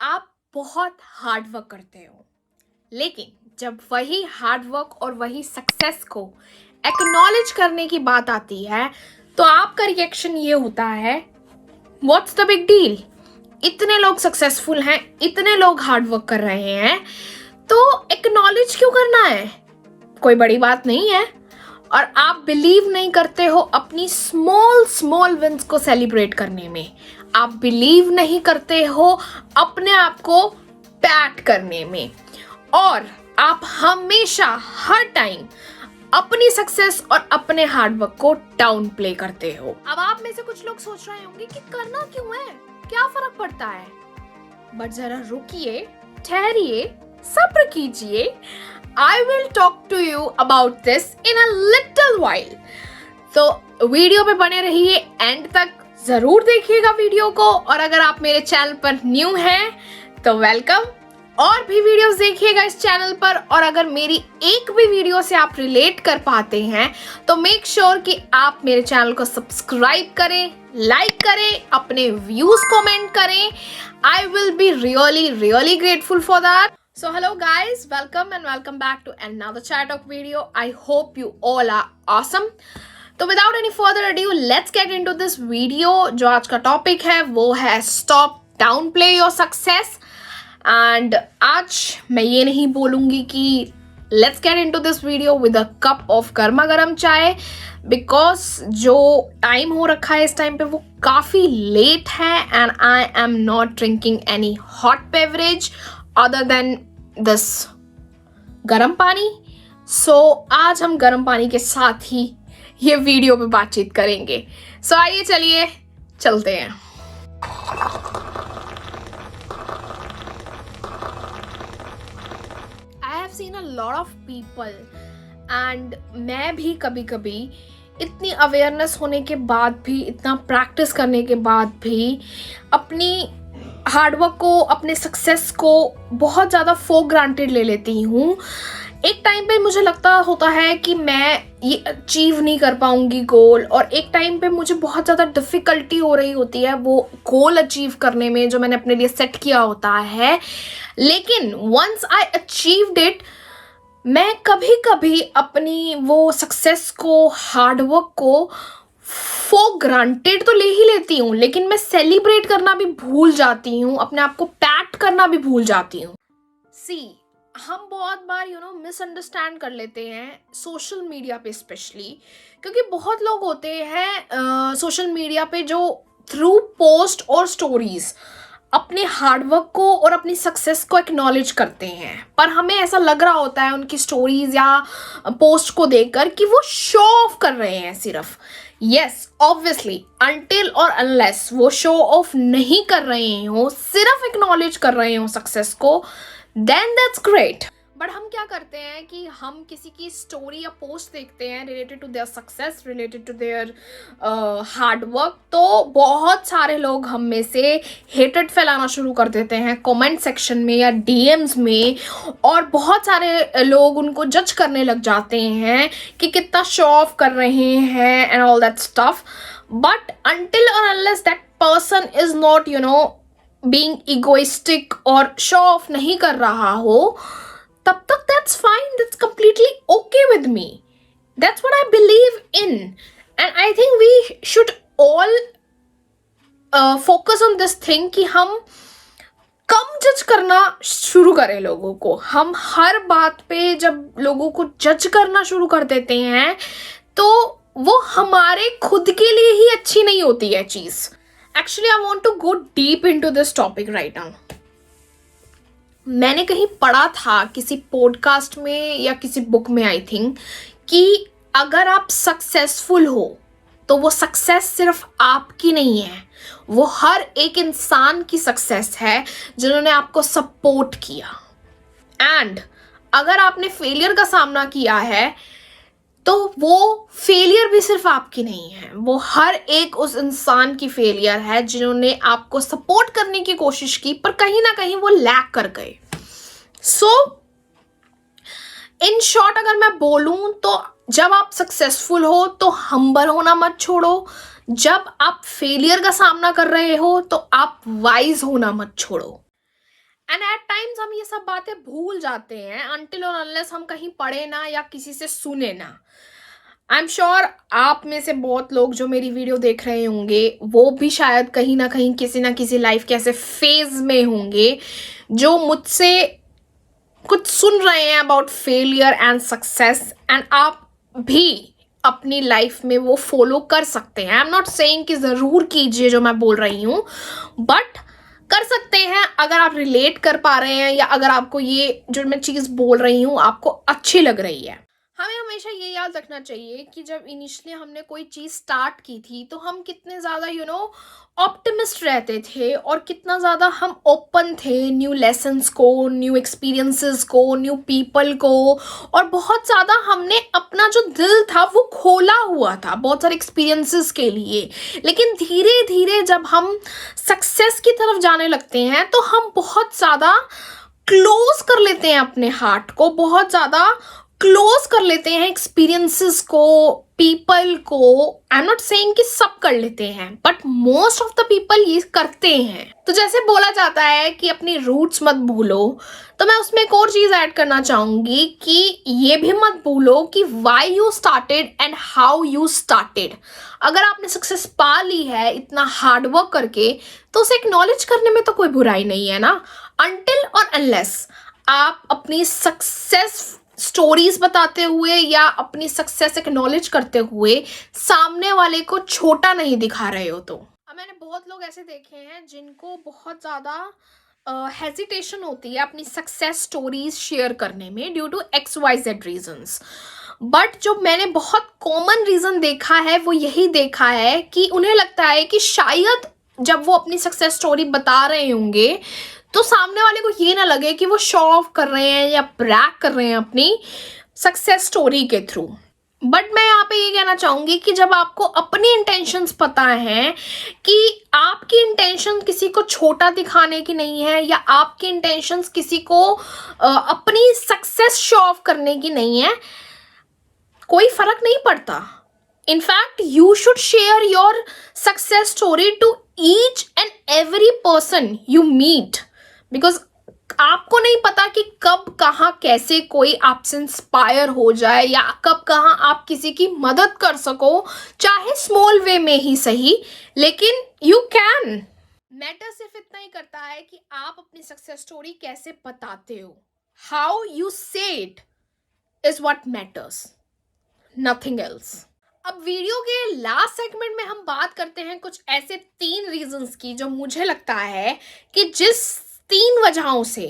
आप बहुत hard work करते हो, लेकिन जब वही हार्ड वर्क और वही सक्सेस को एक्नॉलेज करने की बात आती है तो आपका रिएक्शन ये होता है, व्हाट्स द बिग डील। इतने लोग सक्सेसफुल हैं, इतने लोग हार्ड वर्क कर रहे हैं, तो एक्नॉलेज क्यों करना है? कोई बड़ी बात नहीं है। और आप बिलीव नहीं करते हो अपनी स्मॉल स्मॉल विंस को सेलिब्रेट करने में। आप बिलीव नहीं करते हो अपने आप को पैट करने में। और आप हमेशा हर टाइम अपनी सक्सेस और अपने हार्ड वर्क को डाउन प्ले करते हो। अब आप में से कुछ लोग सोच रहे होंगे कि करना क्यों है, क्या फर्क पड़ता है। बट जरा रुकिए, ठहरिए, सब्र कीजिए। I will talk to you about this in a little while. तो वीडियो पे बने रहिए, एंड तक जरूर देखिएगा वीडियो को। और अगर आप मेरे चैनल पर न्यू हैं तो वेलकम। और भी वीडियोस देखिएगा इस चैनल पर। और अगर मेरी एक भी वीडियो से आप रिलेट कर पाते हैं तो मेक श्योर कि आप मेरे चैनल को सब्सक्राइब करें, लाइक करें, अपने व्यूज कमेंट करें। I will be really grateful for that. So hello guys, welcome back to another Chat Talk video. I hope you all are awesome. तो without any further ado, let's get into this video. जो आज का topic है वो है stop downplay your success. And आज मैं ये नहीं बोलूँगी कि let's get into this video with a cup of गर्मा गर्म चाय, because जो टाइम हो रखा है इस टाइम पे वो काफ़ी लेट है and I am not drinking any hot beverage other than this गरम पानी. सो आज हम गरम पानी के साथ ही ये वीडियो पे बातचीत करेंगे. सो आइए चलिए चलते हैं. I have seen a lot of people and मैं भी कभी कभी इतनी अवेयरनेस होने के बाद भी, इतना प्रैक्टिस करने के बाद भी अपनी हार्डवर्क को, अपने सक्सेस को बहुत ज़्यादा फॉर ग्रांटेड ले लेती हूँ. एक टाइम पे मुझे लगता होता है कि मैं ये अचीव नहीं कर पाऊँगी गोल, और एक टाइम पे मुझे बहुत ज़्यादा डिफ़िकल्टी हो रही होती है वो गोल अचीव करने में जो मैंने अपने लिए सेट किया होता है. लेकिन वंस आई अचीव्ड इट, मैं कभी कभी अपनी वो सक्सेस को, हार्डवर्क को फॉर ग्रांटेड तो ले ही लेती हूँ, लेकिन मैं सेलिब्रेट करना भी भूल जाती हूँ, अपने आप को पैट करना भी भूल जाती हूँ. हम बहुत बार मिसअंडरस्टैंड कर लेते हैं सोशल मीडिया पे स्पेशली, क्योंकि बहुत लोग होते हैं सोशल मीडिया पे जो थ्रू पोस्ट और स्टोरीज अपने हार्डवर्क को और अपनी सक्सेस को एक्नॉलेज करते हैं. पर हमें ऐसा लग रहा होता है उनकी स्टोरीज या पोस्ट को देखकर कि वो शो ऑफ कर रहे हैं सिर्फ. यस, ऑब्वियसली अनटिल और अनलेस वो शो ऑफ नहीं कर रहे हो, सिर्फ एक्नॉलेज कर रहे हो सक्सेस को, देन दैट्स ग्रेट. बट हम क्या करते हैं कि हम किसी की स्टोरी या पोस्ट देखते हैं related to their success, related to their hard work, तो बहुत सारे लोग हम में से हेटेड फैलाना शुरू कर देते हैं कमेंट सेक्शन में या डीएम्स में, और बहुत सारे लोग उनको जज करने लग जाते हैं कि कितना शो ऑफ कर रहे हैं and all that stuff. But until और unless that person is not being egoistic और शो ऑफ नहीं कर रहा हो, तब तक that's fine, that's completely okay with me. That's what I believe in, and I think we should all focus on this thing कि हम कम जज करना शुरू करें लोगों को. हम हर बात पे जब लोगों को जज करना शुरू कर देते हैं तो वो हमारे खुद के लिए ही अच्छी नहीं होती है चीज़. Actually, I want to go deep into this topic right now. मैंने कहीं पढ़ा था किसी पॉडकास्ट में या किसी बुक में, आई थिंक, कि अगर आप सक्सेसफुल हो तो वो सक्सेस सिर्फ आपकी नहीं है, वो हर एक इंसान की सक्सेस है जिन्होंने आपको सपोर्ट किया. एंड अगर आपने फेलियर का सामना किया है तो वो फेलियर भी सिर्फ आपकी नहीं है, वो हर एक उस इंसान की फेलियर है जिन्होंने आपको सपोर्ट करने की कोशिश की पर कहीं ना कहीं वो लैक कर गए. सो इन शॉर्ट अगर मैं बोलूं तो जब आप सक्सेसफुल हो तो हम्बल होना मत छोड़ो, जब आप फेलियर का सामना कर रहे हो तो आप वाइज होना मत छोड़ो. एंड एट टाइम्स हम ये सब बातें भूल जाते हैं अनटिल और अनलेस हम कहीं पढ़े ना या किसी से सुने ना। आई एम श्योर आप में से बहुत लोग जो मेरी वीडियो देख रहे होंगे वो भी शायद कहीं ना किसी लाइफ के ऐसे फेज में होंगे जो मुझसे कुछ सुन रहे हैं about failure and success, and आप भी अपनी लाइफ में वो फॉलो कर सकते हैं। आई एम नॉट सेइंग कि ज़रूर कीजिए जो मैं बोल रही हूँ, बट कर सकते हैं अगर आप रिलेट कर पा रहे हैं या अगर आपको ये जो मैं चीज़ बोल रही हूँ आपको अच्छी लग रही है। हमें हमेशा ये याद रखना चाहिए कि जब इनिशियली हमने कोई चीज़ स्टार्ट की थी तो हम कितने ज़्यादा ऑप्टिमिस्ट रहते थे और कितना ज़्यादा हम ओपन थे न्यू लेसन्स को, न्यू एक्सपीरियंसेस को, न्यू पीपल को, और बहुत ज़्यादा हमने अपना जो दिल था वो खोला हुआ था बहुत सारे एक्सपीरियंसेस के लिए। लेकिन धीरे धीरे जब हम सक्सेस की तरफ जाने लगते हैं तो हम बहुत ज़्यादा क्लोज कर लेते हैं अपने हार्ट को, बहुत ज़्यादा क्लोज कर लेते हैं एक्सपीरियंसेस को, पीपल को। आई एम नॉट सेइंग कि सब कर लेते हैं, but most of the people ये करते हैं। तो जैसे बोला जाता है कि अपनी रूट्स मत भूलो, तो मैं उसमें एक और चीज़ ऐड करना चाहूँगी कि ये भी मत भूलो कि why you started and how you started. अगर आपने सक्सेस पा ली है इतना हार्ड वर्क करके तो उसे एक्नॉलेज करने में तो कोई बुराई नहीं है ना, अनटिल और अनलेस आप अपनी सक्सेस स्टोरीज बताते हुए या अपनी सक्सेस एक्नॉलेज करते हुए सामने वाले को छोटा नहीं दिखा रहे हो। तो अब मैंने बहुत लोग ऐसे देखे हैं जिनको बहुत ज़्यादा हेजिटेशन होती है अपनी सक्सेस स्टोरीज शेयर करने में due to XYZ reasons, but जो मैंने बहुत कॉमन रीज़न देखा है वो यही देखा है कि उन्हें लगता है कि शायद जब वो अपनी सक्सेस स्टोरी बता रहे होंगे तो सामने वाले को ये ना लगे कि वो शो ऑफ कर रहे हैं या ब्रैग कर रहे हैं अपनी सक्सेस स्टोरी के थ्रू। बट मैं यहाँ पे ये कहना चाहूँगी कि जब आपको अपनी इंटेंशंस पता है कि आपकी इंटेंशन किसी को छोटा दिखाने की नहीं है या आपकी इंटेंशंस किसी को अपनी सक्सेस शो ऑफ करने की नहीं है, कोई फर्क नहीं पड़ता। In fact you should share your success story to each and every person you meet, because आपको नहीं पता कि कब कहाँ कैसे कोई आपसे इंस्पायर हो जाए या कब कहाँ आप किसी की मदद कर सको, चाहे स्मॉल वे में ही सही, लेकिन यू कैन। मैटर सिर्फ इतना ही करता है कि आप अपनी सक्सेस स्टोरी कैसे बताते हो। हाउ यू से it is what matters, nothing else. अब वीडियो के लास्ट सेगमेंट में हम बात करते हैं कुछ ऐसे 3 रीजंस की जो मुझे लगता है कि जिस 3 वजहों से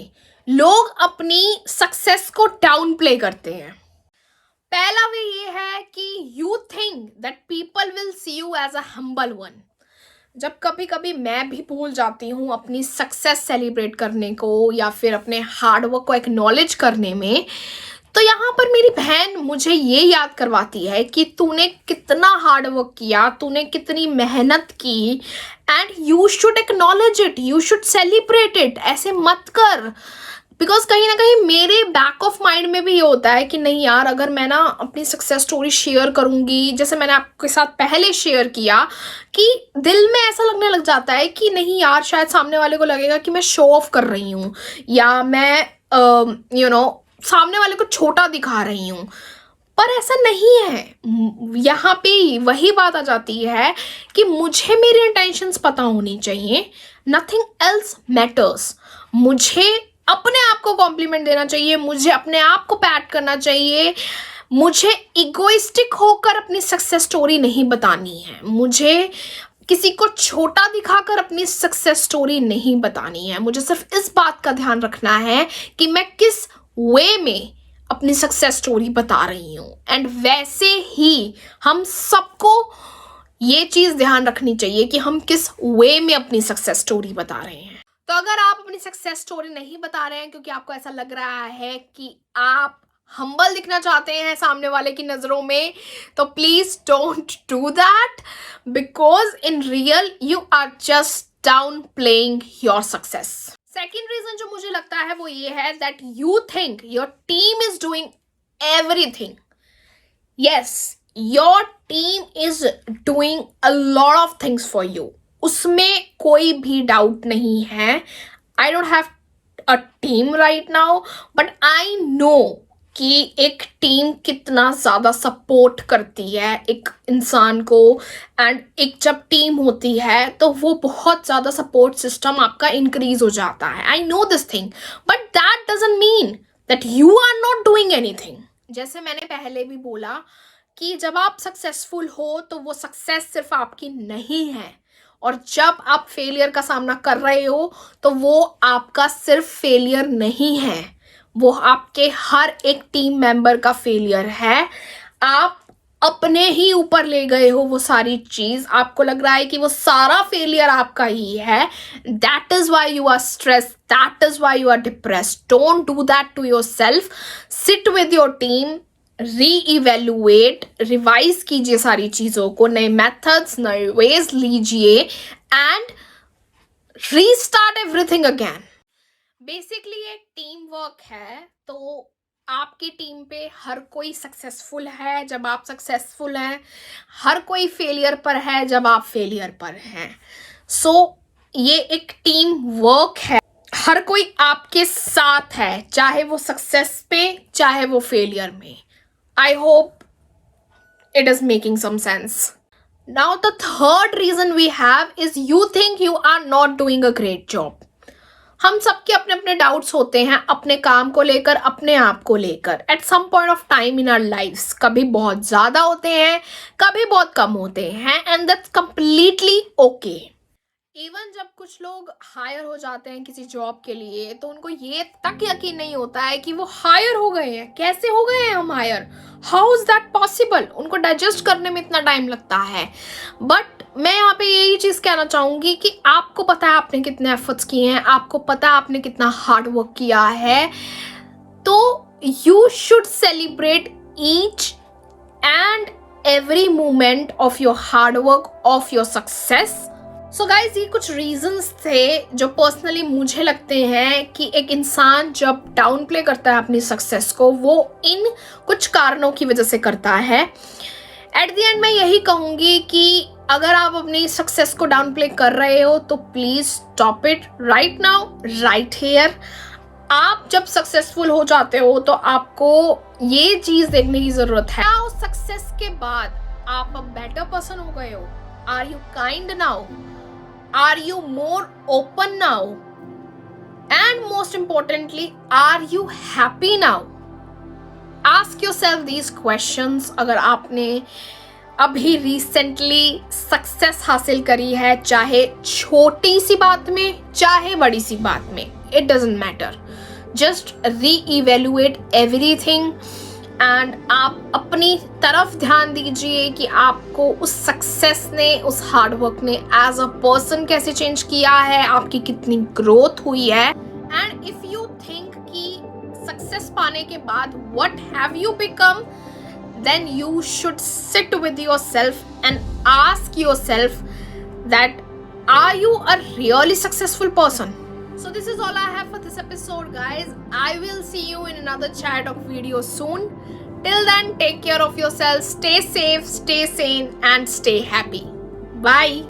लोग अपनी सक्सेस को डाउन प्ले करते हैं। पहला वे ये है कि you think that people will see you as a humble one. जब कभी कभी मैं भी भूल जाती हूँ अपनी सक्सेस सेलिब्रेट करने को या फिर अपने हार्डवर्क को एक्नॉलेज करने में, तो यहाँ पर मेरी बहन मुझे ये याद करवाती है कि तूने कितना हार्ड वर्क किया, तूने कितनी मेहनत की, and you should acknowledge it, you should celebrate it. ऐसे मत कर, बिकॉज कहीं ना कहीं मेरे बैक ऑफ माइंड में भी ये होता है कि नहीं यार, अगर मैं ना अपनी सक्सेस स्टोरी शेयर करूँगी, जैसे मैंने आपके साथ पहले शेयर किया, कि दिल में ऐसा लगने लग जाता है कि नहीं यार, शायद सामने वाले को लगेगा कि मैं शो ऑफ कर रही हूँ या मैं सामने वाले को छोटा दिखा रही हूँ, पर ऐसा नहीं है। यहाँ पे वही बात आ जाती है कि मुझे मेरे इंटेंशंस पता होनी चाहिए, नथिंग एल्स मैटर्स। मुझे अपने आप को कॉम्प्लीमेंट देना चाहिए, मुझे अपने आप को पैट करना चाहिए, मुझे इगोइस्टिक होकर अपनी सक्सेस स्टोरी नहीं बतानी है, मुझे किसी को छोटा दिखाकर अपनी सक्सेस स्टोरी नहीं बतानी है। मुझे सिर्फ इस बात का ध्यान रखना है कि मैं किस वे में अपनी सक्सेस स्टोरी बता रही हूँ, एंड वैसे ही हम सबको ये चीज़ ध्यान रखनी चाहिए कि हम किस वे में अपनी सक्सेस स्टोरी बता रहे हैं। तो अगर आप अपनी सक्सेस स्टोरी नहीं बता रहे हैं क्योंकि आपको ऐसा लग रहा है कि आप हम्बल दिखना चाहते हैं सामने वाले की नज़रों में, तो please don't do that, because in real you are just downplaying your success. Second reason जो मुझे लगता है वो ये है that you think your team is doing everything. Yes, your team is doing a lot of things for you, उसमें कोई भी डाउट नहीं है। आई a team right now, but I know कि एक टीम कितना ज़्यादा सपोर्ट करती है एक इंसान को, एंड एक जब टीम होती है तो वो बहुत ज़्यादा सपोर्ट सिस्टम आपका इंक्रीज हो जाता है. I know this thing, but that doesn't mean that you are not doing anything. जैसे मैंने पहले भी बोला कि जब आप सक्सेसफुल हो तो वो सक्सेस सिर्फ आपकी नहीं है, और जब आप फेलियर का सामना कर रहे हो तो वो आपका सिर्फ फेलियर नहीं है, वो आपके हर एक टीम मेंबर का फेलियर है. आप अपने ही ऊपर ले गए हो वो सारी चीज, आपको लग रहा है कि वो सारा फेलियर आपका ही है. That is why you are stress, that is why you are depressed. Don't do that to yourself. Sit with your team, reevaluate, revise कीजिए सारी चीजों को, नए मेथड्स नए वेज लीजिए and restart everything again. Basically ये team work है, तो आपकी टीम पे हर कोई सक्सेसफुल है जब आप सक्सेसफुल हैं, हर कोई फेलियर पर है जब आप फेलियर पर हैं. सो ये एक टीम वर्क है, हर कोई आपके साथ है, चाहे वो सक्सेस पे चाहे वो फेलियर में. I hope it is making some sense. Now the third reason we have is you think you are not doing a great job. हम सबके अपने अपने डाउट्स होते हैं अपने काम को लेकर, अपने आप को लेकर. At some point of time in our lifes कभी बहुत ज़्यादा होते हैं, कभी बहुत कम होते हैं, and that's completely okay. Even जब कुछ लोग हायर हो जाते हैं किसी जॉब के लिए तो उनको ये तक यकीन नहीं होता है कि वो हायर हो गए हैं. कैसे हो गए हैं हम higher? How is that possible? उनको डाइजेस्ट करने में इतना टाइम लगता है. बट मैं यहाँ पे यही चीज़ कहना चाहूँगी कि आपको पता है आपने कितने एफर्ट्स किए हैं, आपको पता है आपने कितना हार्ड वर्क किया है, तो you should celebrate each and every moment of your hard work, of your success. So guys, ये कुछ रीजंस थे जो पर्सनली मुझे लगते हैं कि एक इंसान जब डाउन प्ले करता है अपनी सक्सेस को, वो इन कुछ कारणों की वजह से करता है. एट द एंड मैं यही कहूँगी कि अगर आप अपनी सक्सेस को डाउन प्ले कर रहे हो तो please stop it right now, right here. आप जब सक्सेसफुल हो जाते हो तो आपको ये चीज देखने की जरूरत है, उस सक्सेस के बाद आप अब बेटर पर्सन हो गए हो. Are you kind now? Are you more open now? And most importantly, are you happy now? Ask yourself these questions. अगर आपने अभी रिसेंटली सक्सेस हासिल करी है, चाहे छोटी सी बात में चाहे बड़ी सी बात में, it doesn't matter. Just re-evaluate everything. And आप अपनी तरफ ध्यान दीजिए कि आपको उस सक्सेस ने, उस हार्ड वर्क ने एज अ पर्सन कैसे चेंज किया है, आपकी कितनी ग्रोथ हुई है. एंड इफ यू थिंक कि सक्सेस पाने के बाद what have you become, then you should sit with yourself and ask yourself that are you a really successful person. So this is all I have for this episode, guys. I will see you in another chat of video soon. Till then, take care of yourself, stay safe, stay sane, and stay happy. Bye.